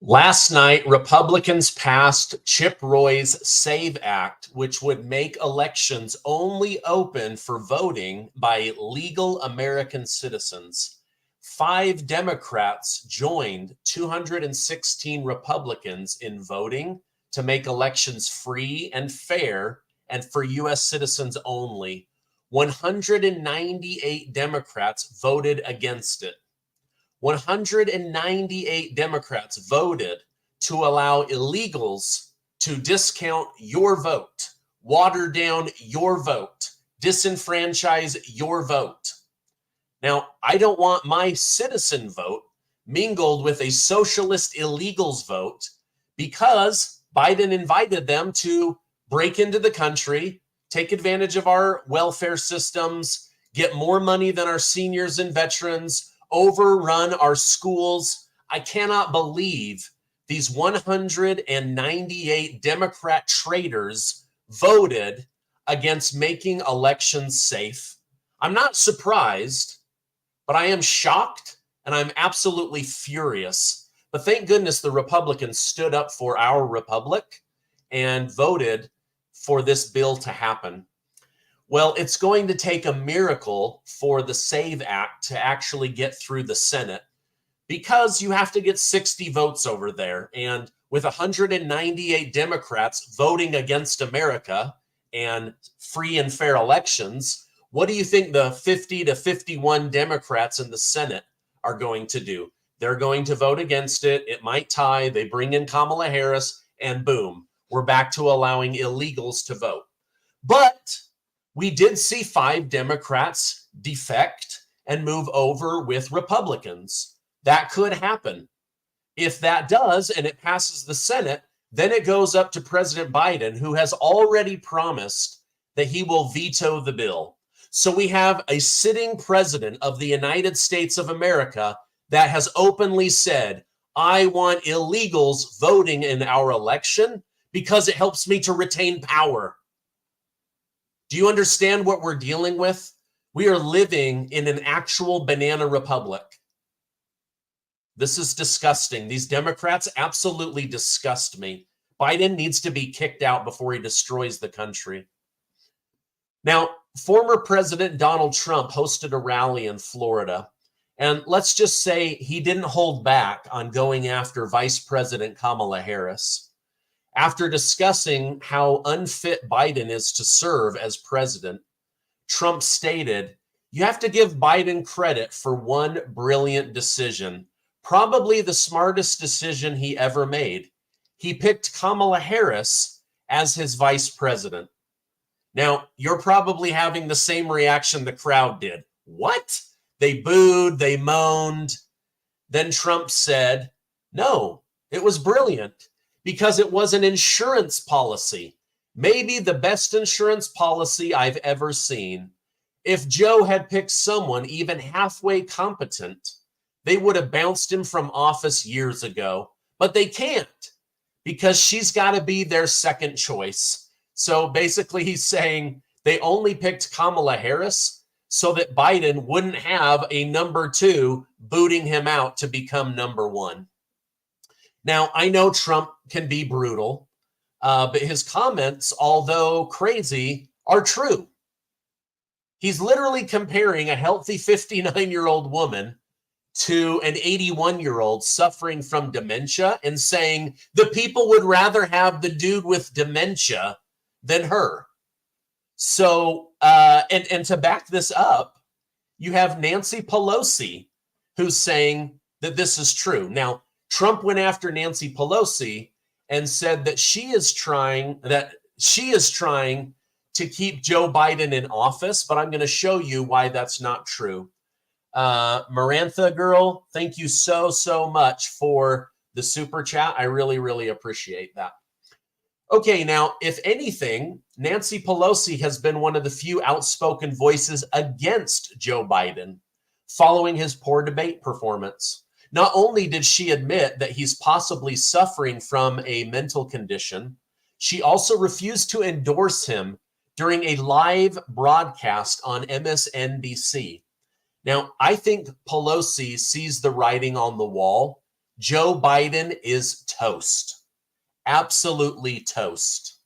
Last night, Republicans passed Chip Roy's SAVE Act, which would make elections only open for voting by legal American citizens. 5 Democrats joined 216 Republicans in voting to make elections free and fair and for U.S. citizens only. 198 Democrats voted against it. 198 Democrats voted to allow illegals to discount your vote, water down your vote, disenfranchise your vote. Now, I don't want my citizen vote mingled with a socialist illegals vote because Biden invited them to break into the country, take advantage of our welfare systems, get more money than our seniors and veterans, overrun our schools. I cannot believe these 198 Democrat traitors voted against making elections safe. I'm not surprised, but I am shocked and I'm absolutely furious. But thank goodness the Republicans stood up for our republic and voted for this bill to happen. Well, it's going to take a miracle for the SAVE Act to actually get through the Senate because you have to get 60 votes over there. And with 198 Democrats voting against America and free and fair elections, what do you think the 50 to 51 Democrats in the Senate are going to do? They're going to vote against it. It might tie. They bring in Kamala Harris, and boom, we're back to allowing illegals to vote. But we did see 5 Democrats defect and move over with Republicans. That could happen. If that does, and it passes the Senate, then it goes up to President Biden, who has already promised that he will veto the bill. So we have a sitting president of the United States of America that has openly said, I want illegals voting in our election because it helps me to retain power. Do you understand what we're dealing with? We are living in an actual banana republic. This is disgusting. These Democrats absolutely disgust me. Biden needs to be kicked out before he destroys the country. Now, former President Donald Trump hosted a rally in Florida, and let's just say he didn't hold back on going after Vice President Kamala Harris. After discussing how unfit Biden is to serve as president, Trump stated, you have to give Biden credit for one brilliant decision, probably the smartest decision he ever made. He picked Kamala Harris as his vice president. Now, you're probably having the same reaction the crowd did. What? They booed, they moaned. Then Trump said, no, it was brilliant. Because it was an insurance policy, maybe the best insurance policy I've ever seen. If Joe had picked someone even halfway competent, they would have bounced him from office years ago. But they can't because she's got to be their second choice. So basically he's saying they only picked Kamala Harris so that Biden wouldn't have a number 2 booting him out to become number 1. Now, I know Trump can be brutal, but his comments, although crazy, are true. He's literally comparing a healthy 59-year-old woman to an 81-year-old suffering from dementia and saying the people would rather have the dude with dementia than her. So, and to back this up, you have Nancy Pelosi who's saying that this is true. Now, Trump went after Nancy Pelosi and said that she is trying to keep Joe Biden in office, but I'm going to show you why that's not true. Marantha girl, thank you so much for the super chat. I really appreciate that. Okay, now, if anything, Nancy Pelosi has been one of the few outspoken voices against Joe Biden following his poor debate performance. Not only did she admit that he's possibly suffering from a mental condition, she also refused to endorse him during a live broadcast on MSNBC. Now, I think Pelosi sees the writing on the wall Joe Biden is toast, absolutely toast.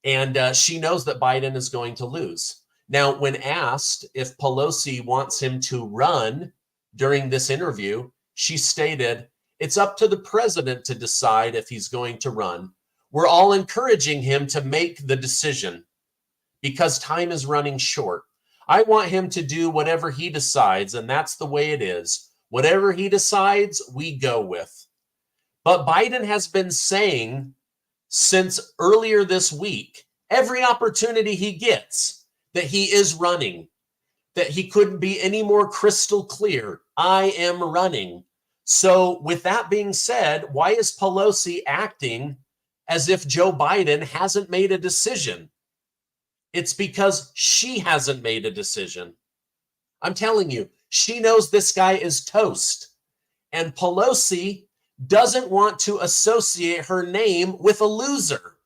And she knows that Biden is going to lose. Now, when asked if Pelosi wants him to run during this interview, she stated, "It's up to the president to decide if he's going to run. We're all encouraging him to make the decision because time is running short. I want him to do whatever he decides, and that's the way it is. Whatever he decides, we go with." But Biden has been saying since earlier this week, every opportunity he gets, that he is running, that he couldn't be any more crystal clear. I am running. So with that being said, why is Pelosi acting as if Joe Biden hasn't made a decision? It's because she hasn't made a decision. I'm telling you, she knows this guy is toast. And Pelosi doesn't want to associate her name with a loser.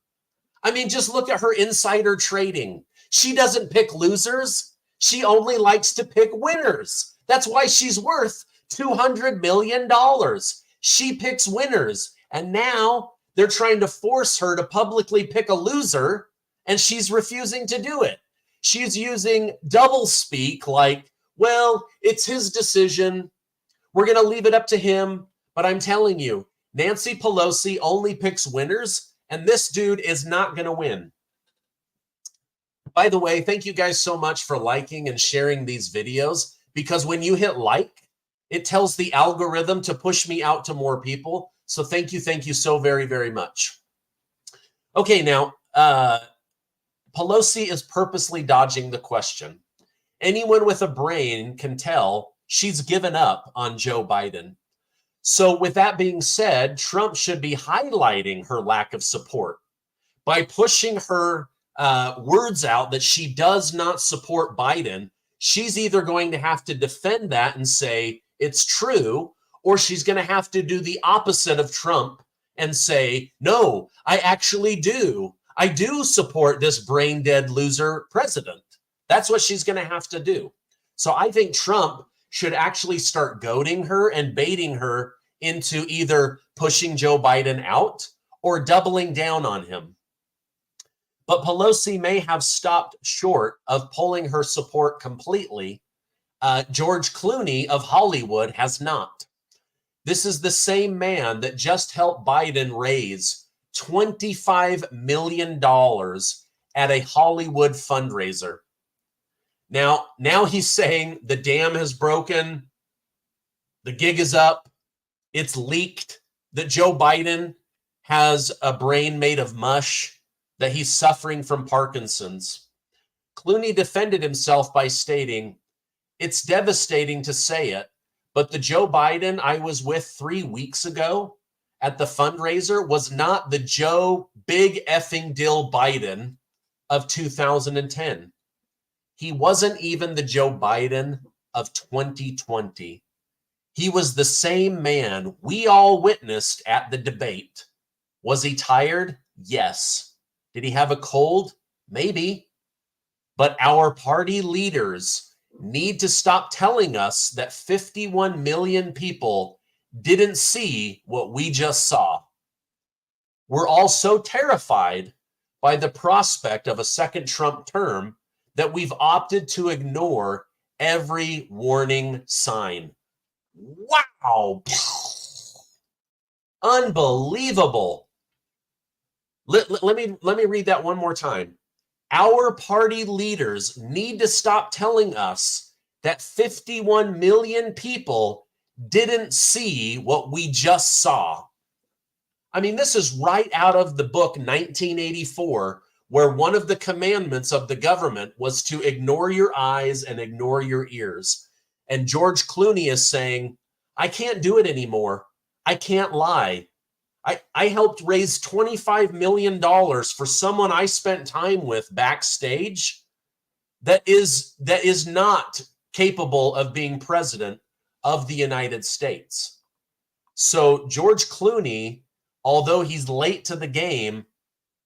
I mean, just look at her insider trading. She doesn't pick losers. She only likes to pick winners. That's why she's worth $200 million. She picks winners. And now they're trying to force her to publicly pick a loser, and she's refusing to do it. She's using double speak like, well, it's his decision. We're going to leave it up to him. But I'm telling you, Nancy Pelosi only picks winners, and this dude is not going to win. By the way, thank you guys so much for liking and sharing these videos, because when you hit like, it tells the algorithm to push me out to more people. So thank you so very, very much. Okay, now, Pelosi is purposely dodging the question. Anyone with a brain can tell she's given up on Joe Biden. So with that being said, Trump should be highlighting her lack of support by pushing her words out that she does not support Biden. She's either going to have to defend that and say it's true, or she's going to have to do the opposite of Trump and say, no, I actually do. I do support this brain dead loser president. That's what she's going to have to do. So I think Trump should actually start goading her and baiting her into either pushing Joe Biden out or doubling down on him. But Pelosi may have stopped short of pulling her support completely. George Clooney of Hollywood has not. This is the same man that just helped Biden raise $25 million at a Hollywood fundraiser. Now he's saying the dam has broken, the gig is up, it's leaked, that Joe Biden has a brain made of mush, that he's suffering from Parkinson's. Clooney defended himself by stating, "It's devastating to say it, but the Joe Biden I was with 3 weeks ago at the fundraiser was not the Joe Big Effing Dill Biden of 2010. He wasn't even the Joe Biden of 2020. He was the same man we all witnessed at the debate. Was he tired? Yes. Did he have a cold? Maybe. But our party leaders need to stop telling us that 51 million people didn't see what we just saw. We're all so terrified by the prospect of a second Trump term that we've opted to ignore every warning sign." Wow. Unbelievable. Let me read that one more time. Our party leaders need to stop telling us that 51 million people didn't see what we just saw. I mean, this is right out of the book 1984, where one of the commandments of the government was to ignore your eyes and ignore your ears. And George Clooney is saying, I can't do it anymore. I can't lie. I helped raise $25 million for someone I spent time with backstage that is not capable of being president of the United States. So George Clooney, although he's late to the game,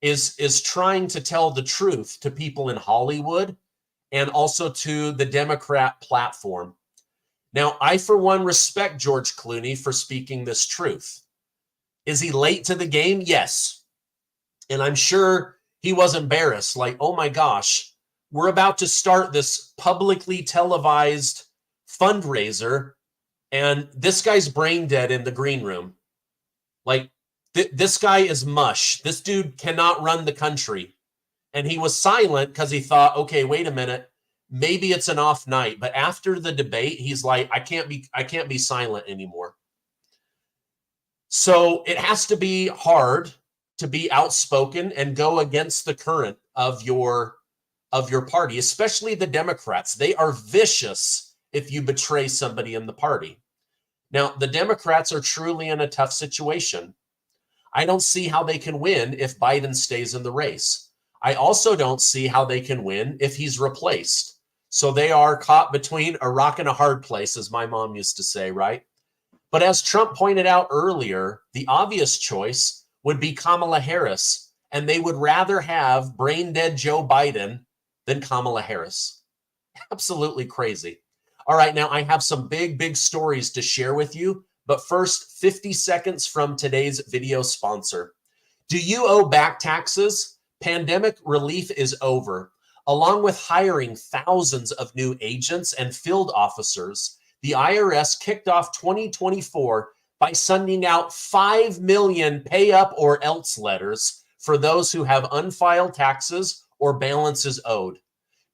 is trying to tell the truth to people in Hollywood and also to the Democrat platform. Now, I, for one, respect George Clooney for speaking this truth. Is he late to the game? Yes. And I'm sure he was embarrassed, like, oh my gosh, we're about to start this publicly televised fundraiser, and this guy's brain dead in the green room. Like, this guy is mush. This dude cannot run the country. And he was silent because he thought, okay, wait a minute, maybe it's an off night. But after the debate, he's like, I can't be silent anymore. So it has to be hard to be outspoken and go against the current of your party, especially the Democrats. They are vicious if you betray somebody in the party. Now, the Democrats are truly in a tough situation. I don't see how they can win if Biden stays in the race. I also don't see how they can win if he's replaced. So they are caught between a rock and a hard place, as my mom used to say, right? But as Trump pointed out earlier, the obvious choice would be Kamala Harris, and they would rather have brain dead Joe Biden than Kamala Harris. Absolutely crazy. All right, now I have some big stories to share with you, but first, 50 seconds from today's video sponsor. Do you owe back taxes? Pandemic relief is over. Along with hiring thousands of new agents and field officers, the IRS kicked off 2024 by sending out 5 million pay up or else letters for those who have unfiled taxes or balances owed.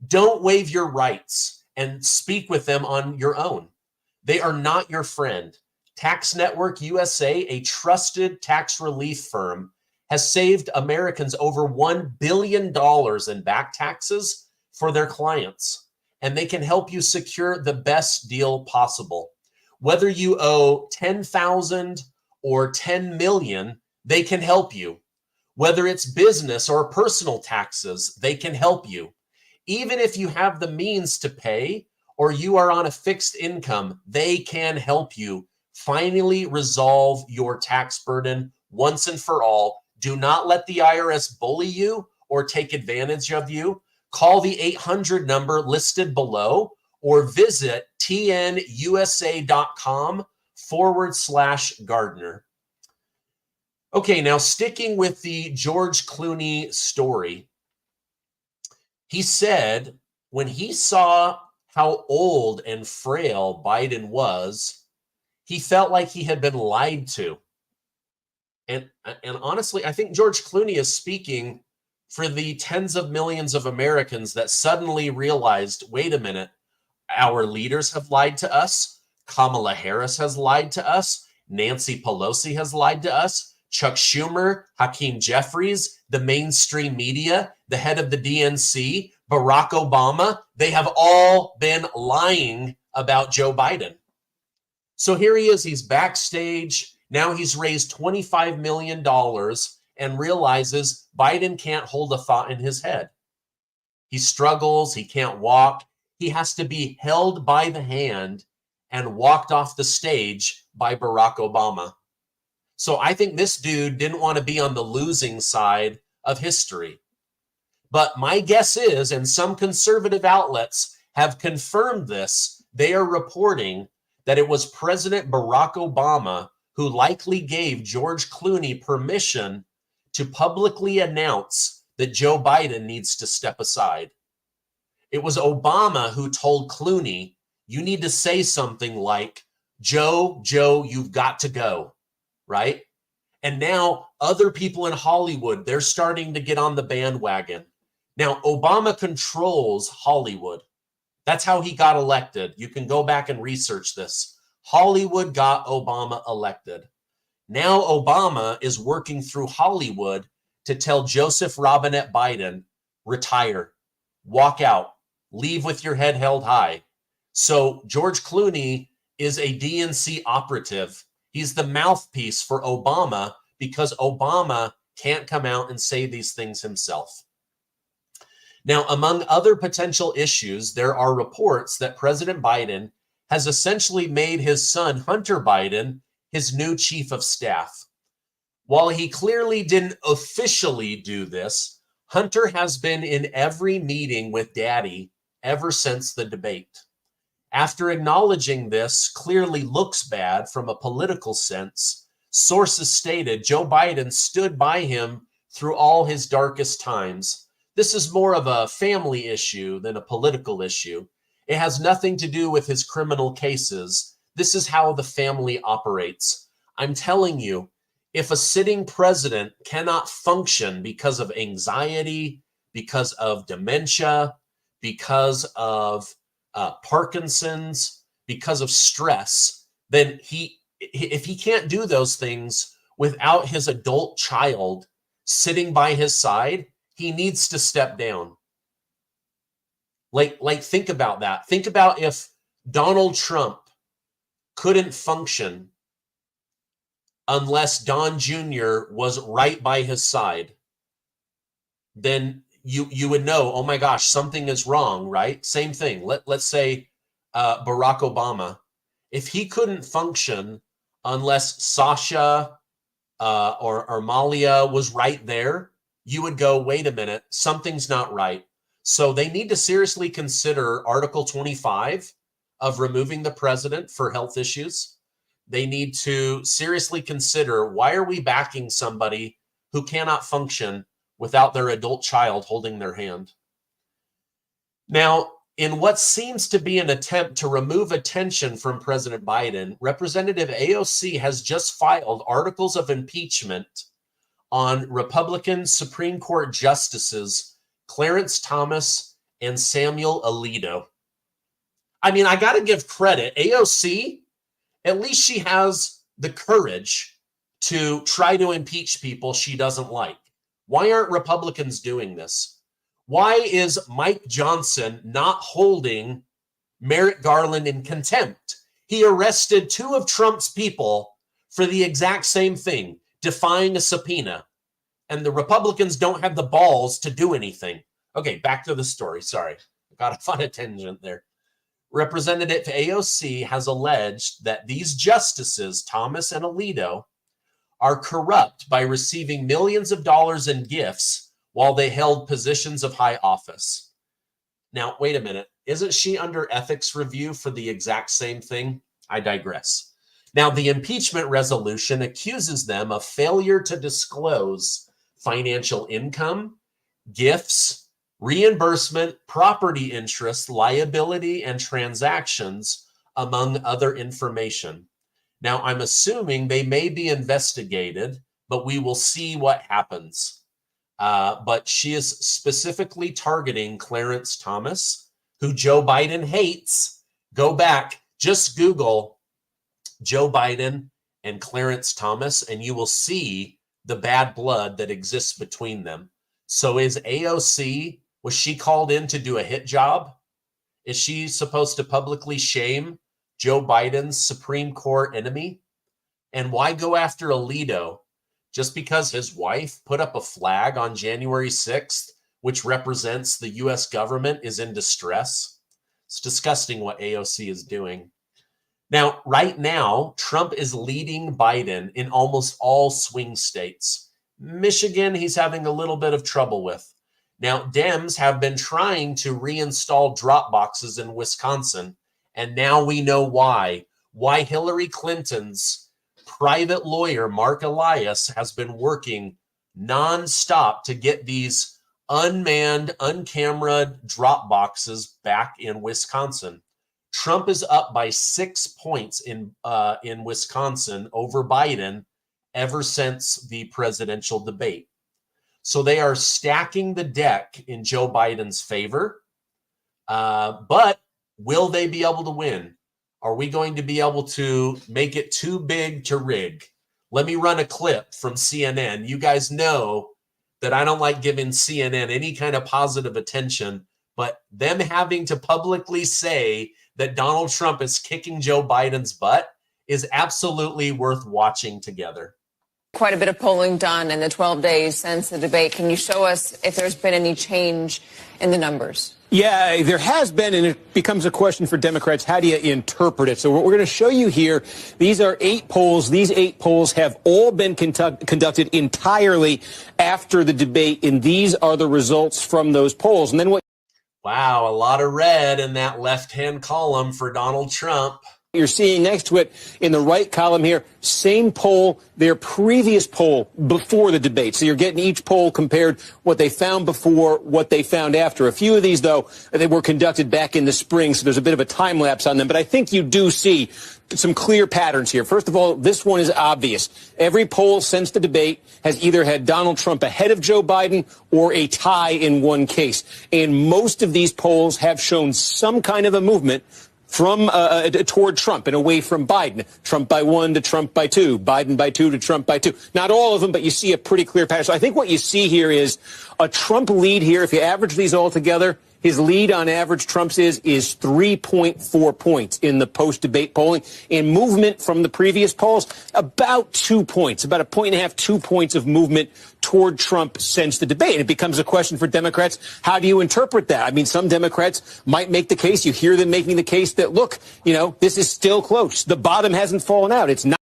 Don't waive your rights and speak with them on your own. They are not your friend. Tax Network USA, a trusted tax relief firm, has saved Americans over $1 billion in back taxes for their clients, and they can help you secure the best deal possible. Whether you owe $10,000 or $10 million, they can help you. Whether it's business or personal taxes, they can help you. Even if you have the means to pay or you are on a fixed income, they can help you finally resolve your tax burden once and for all. Do not let the IRS bully you or take advantage of you. Call the 800 number listed below or visit tnusa.com/Gardner. Okay, now sticking with the George Clooney story, he said when he saw how old and frail Biden was, he felt like he had been lied to. And honestly, I think George Clooney is speaking for the tens of millions of Americans that suddenly realized, wait a minute, our leaders have lied to us. Kamala Harris has lied to us. Nancy Pelosi has lied to us. Chuck Schumer, Hakeem Jeffries, the mainstream media, the head of the DNC, Barack Obama, they have all been lying about Joe Biden. So here he is, he's backstage. Now he's raised $25 million and realizes Biden can't hold a thought in his head. He struggles, he can't walk. He has to be held by the hand and walked off the stage by Barack Obama. So I think this dude didn't want to be on the losing side of history. But my guess is, and some conservative outlets have confirmed this, they are reporting that it was President Barack Obama who likely gave George Clooney permission to publicly announce that Joe Biden needs to step aside. It was Obama who told Clooney, you need to say something like, Joe, you've got to go, right? And now other people in Hollywood, they're starting to get on the bandwagon. Now, Obama controls Hollywood. That's how he got elected. You can go back and research this. Hollywood got Obama elected. Now Obama is working through Hollywood to tell Joseph Robinette Biden, retire, walk out, leave with your head held high. So George Clooney is a DNC operative. He's the mouthpiece for Obama because Obama can't come out and say these things himself. Now, among other potential issues, there are reports that President Biden has essentially made his son, Hunter Biden, his new chief of staff. While he clearly didn't officially do this, Hunter has been in every meeting with Daddy ever since the debate. After acknowledging this clearly looks bad from a political sense, sources stated Joe Biden stood by him through all his darkest times. This is more of a family issue than a political issue. It has nothing to do with his criminal cases. This is how the family operates. I'm telling you, if a sitting president cannot function because of anxiety, because of dementia, because of Parkinson's, because of stress, then if he can't do those things without his adult child sitting by his side, he needs to step down. Like think about that. Think about if Donald Trump couldn't function unless Don Jr. was right by his side. Then you would know, oh my gosh, something is wrong, right? Same thing. Let's say Barack Obama. If he couldn't function unless Sasha or Malia was right there, you would go, wait a minute, something's not right. So they need to seriously consider Article 25 of removing the president for health issues. They need to seriously consider, why are we backing somebody who cannot function without their adult child holding their hand? Now, in what seems to be an attempt to remove attention from President Biden, Representative AOC has just filed articles of impeachment on Republican Supreme Court Justices Clarence Thomas and Samuel Alito. I mean, I got to give credit. AOC, at least she has the courage to try to impeach people she doesn't like. Why aren't Republicans doing this? Why is Mike Johnson not holding Merrick Garland in contempt? He arrested two of Trump's people for the exact same thing, defying a subpoena. And the Republicans don't have the balls to do anything. Okay, back to the story. Sorry, I got off on a tangent there. Representative AOC has alleged that these justices, Thomas and Alito, are corrupt by receiving millions of dollars in gifts while they held positions of high office. Now, wait a minute. Isn't she under ethics review for the exact same thing? I digress. Now, the impeachment resolution accuses them of failure to disclose financial income, gifts, reimbursement, property interest, liability, and transactions, among other information. Now, I'm assuming they may be investigated, but we will see what happens. But she is specifically targeting Clarence Thomas, who Joe Biden hates. Go back, just Google Joe Biden and Clarence Thomas, and you will see the bad blood that exists between them. So is AOC, was she called in to do a hit job? Is she supposed to publicly shame Joe Biden's Supreme Court enemy? And why go after Alito? Just because his wife put up a flag on January 6th, which represents the U.S. government is in distress? It's disgusting what AOC is doing. Now, right now, Trump is leading Biden in almost all swing states. Michigan, he's having a little bit of trouble with. Now, Dems have been trying to reinstall drop boxes in Wisconsin, and now we know why. Why Hillary Clinton's private lawyer, Mark Elias, has been working nonstop to get these unmanned, uncameraed drop boxes back in Wisconsin. Trump is up by 6 points in Wisconsin over Biden ever since the presidential debate. So they are stacking the deck in Joe Biden's favor. But will they be able to win? Are we going to be able to make it too big to rig? Let me run a clip from CNN. You guys know that I don't like giving CNN any kind of positive attention, but them having to publicly say that Donald Trump is kicking Joe Biden's butt is absolutely worth watching together. Quite a bit of polling done in the 12 days since the debate. Can you show us if there's been any change in the numbers? Yeah, there has been, and it becomes a question for Democrats. How do you interpret it? So what we're going to show you here, these are 8 polls. These 8 polls have all been conducted entirely after the debate, and these are the results from those polls. And then what Wow, a lot of red in that left-hand column for Donald Trump. You're seeing next to it in the right column here, same poll, their previous poll before the debate. So you're getting each poll compared what they found before, what they found after. A few of these, though, they were conducted back in the spring, so there's a bit of a time lapse on them. But I think you do see some clear patterns here. First of all, this one is obvious. Every poll since the debate has either had Donald Trump ahead of Joe Biden or a tie in one case. And most of these polls have shown some kind of a movement from toward Trump and away from Biden. Trump by 1 to Trump by 2, Biden by 2 to Trump by 2. Not all of them, but you see a pretty clear pattern. So I think what you see here is a Trump lead here. If you average these all together, his lead on average, Trump's is 3.4 points in the post-debate polling. In movement from the previous polls, about 2 points, about 1.5, 2 points of movement toward Trump since the debate. And it becomes a question for Democrats. How do you interpret that? I mean, some Democrats might make the case. You hear them making the case that, look, you know, this is still close. The bottom hasn't fallen out. It's not.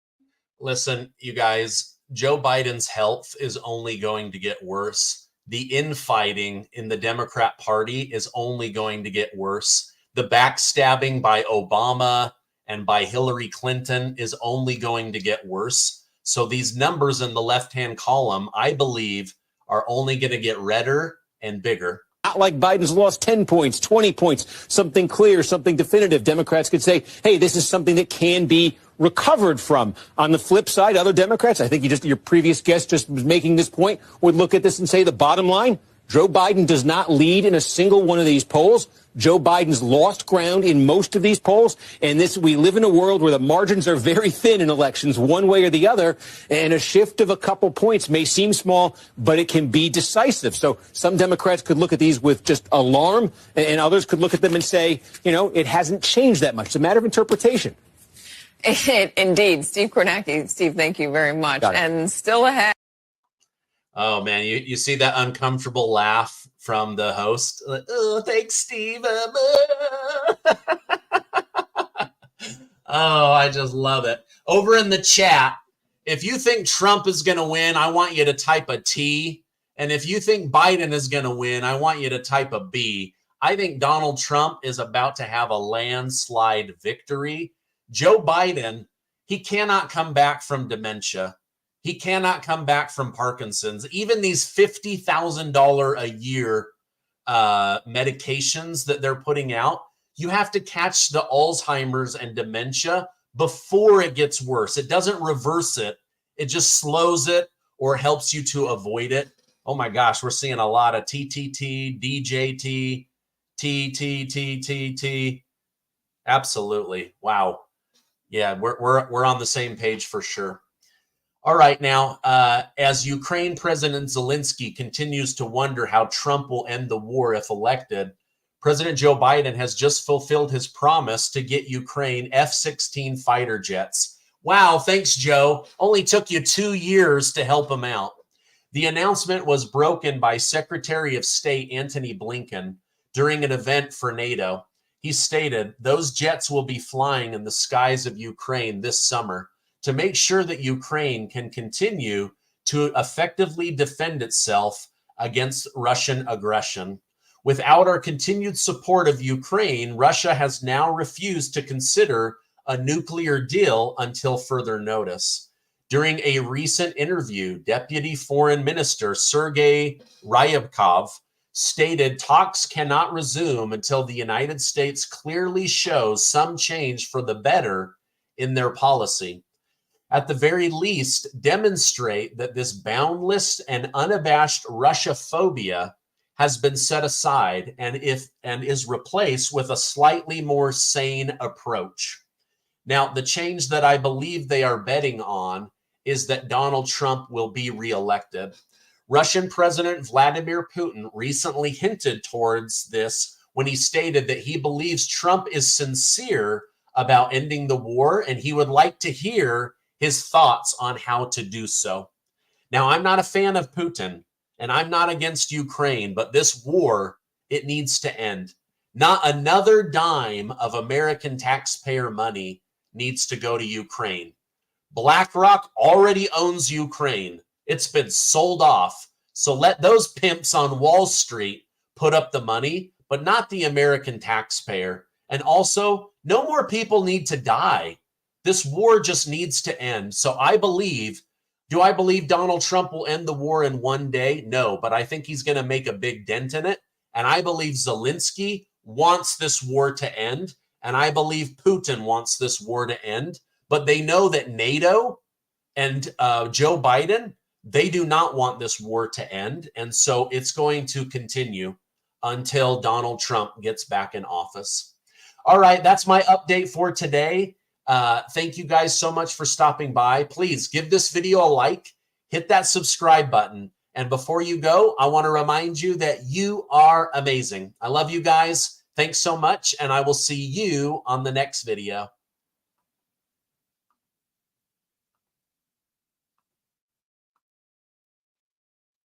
Listen, you guys, Joe Biden's health is only going to get worse. The infighting in the Democrat Party is only going to get worse. The backstabbing by Obama and by Hillary Clinton is only going to get worse. So these numbers in the left-hand column, I believe, are only going to get redder and bigger. Not like Biden's lost 10 points, 20 points, something clear, something definitive. Democrats could say, hey, this is something that can be recovered from. On the flip side, other Democrats, I think your previous guest just was making this point, would look at this and say the bottom line, Joe Biden does not lead in a single one of these polls. Joe Biden's lost ground in most of these polls. And we live in a world where the margins are very thin in elections, one way or the other. And a shift of a couple points may seem small, but it can be decisive. So some Democrats could look at these with just alarm, and others could look at them and say, you know, it hasn't changed that much. It's a matter of interpretation. Indeed. Steve Kornacki. Steve, thank you very much. And still ahead. Oh, man, you see that uncomfortable laugh from the host? Oh, thanks, Steve. Oh, I just love it. Over in the chat, if you think Trump is going to win, I want you to type a T. And if you think Biden is going to win, I want you to type a B. I think Donald Trump is about to have a landslide victory. Joe Biden, he cannot come back from dementia. He cannot come back from Parkinson's. Even these $50,000 a year medications that they're putting out, you have to catch the Alzheimer's and dementia before it gets worse. It doesn't reverse it. It just slows it or helps you to avoid it. Oh my gosh, we're seeing a lot of TTT, DJT, TTTTT. Absolutely. Wow. Yeah, we're on the same page for sure. All right, now, as Ukraine President Zelensky continues to wonder how Trump will end the war if elected, President Joe Biden has just fulfilled his promise to get Ukraine F-16 fighter jets. Wow, thanks, Joe. Only took you 2 years to help him out. The announcement was broken by Secretary of State Antony Blinken during an event for NATO. He stated, those jets will be flying in the skies of Ukraine this summer to make sure that Ukraine can continue to effectively defend itself against Russian aggression. Without our continued support of Ukraine, Russia has now refused to consider a nuclear deal until further notice. During a recent interview, Deputy Foreign Minister Sergei Ryabkov stated talks cannot resume until the United States clearly shows some change for the better in their policy. At the very least, demonstrate that this boundless and unabashed Russia-phobia has been set aside and is replaced with a slightly more sane approach. Now, the change that I believe they are betting on is that Donald Trump will be reelected. Russian President Vladimir Putin recently hinted towards this when he stated that he believes Trump is sincere about ending the war, and he would like to hear his thoughts on how to do so. Now, I'm not a fan of Putin, and I'm not against Ukraine, but this war, it needs to end. Not another dime of American taxpayer money needs to go to Ukraine. BlackRock already owns Ukraine. It's been sold off. So let those pimps on Wall Street put up the money, but not the American taxpayer. And also, no more people need to die. This war just needs to end. So do I believe Donald Trump will end the war in one day? No, but I think he's going to make a big dent in it. And I believe Zelensky wants this war to end. And I believe Putin wants this war to end. But they know that NATO and Joe Biden, they do not want this war to end. And so it's going to continue until Donald Trump gets back in office. All right, that's my update for today. Thank you guys so much for stopping by. Please give this video a like, hit that subscribe button. And before you go, I want to remind you that you are amazing. I love you guys. Thanks so much. And I will see you on the next video.